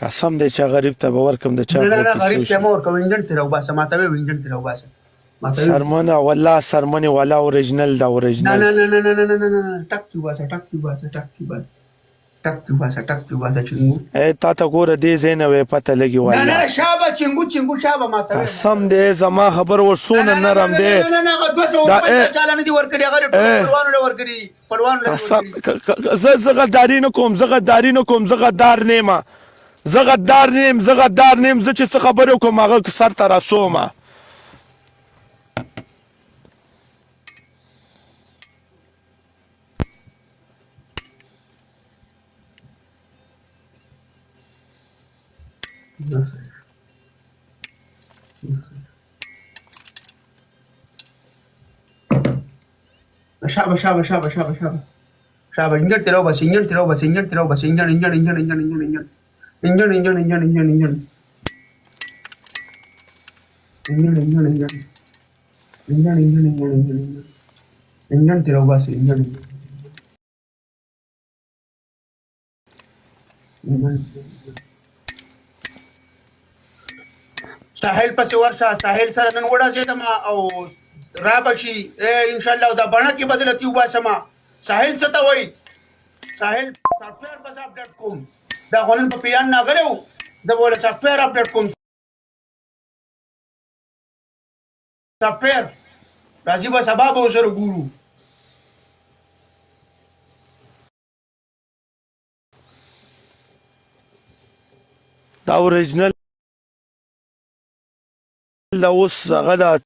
قسم دی چې غریب ته به ورکم د چا نه په غریب کیسو ته شي مه ورکوه انجن ترې راوباسه ماته ویې انجن ترې راوباسه ماته ویې سرمنه والله سرمنې والا اوریجنل ده نه اوریجنل نه نه نه نه نه نه نه نه ټک دې وباسه ټک دې وباسه ټک دې وباسه ټک دې وباسه ټک دې وباسه چنګو ای تا ته ګوره دې ځای نه وی پته لګي نه والله نه شابه چنګو شابه ماته ویې قسم دی زما خبر ورسونه نرم دی نه نه هغه 250 چاله نه دي ورکړي هغه پړوانو له ورکړي پړوانو له قسم زه غداري نه کوم زه غداري نه کوم زه غدار نیمه زه غدار نیم زه چې څه خبرې وکړم هغه سر ته راسومه شابه انجن ترى بس انجن ترى بس ساحل پسې ورشه ساحل سره نن وډازېدم او رابشي ان شاء الله دا بڼه کې بدلتی وباسم ساحل څه ته وایي ساحل سافټویر بس اپډیټ کوم دا غونن په پیران ناغلو دا بوله سافټویر اپډیټ کوم سافټویر راځي به سبا به سره ګورو دا اوریجنل دا اوس هغه ده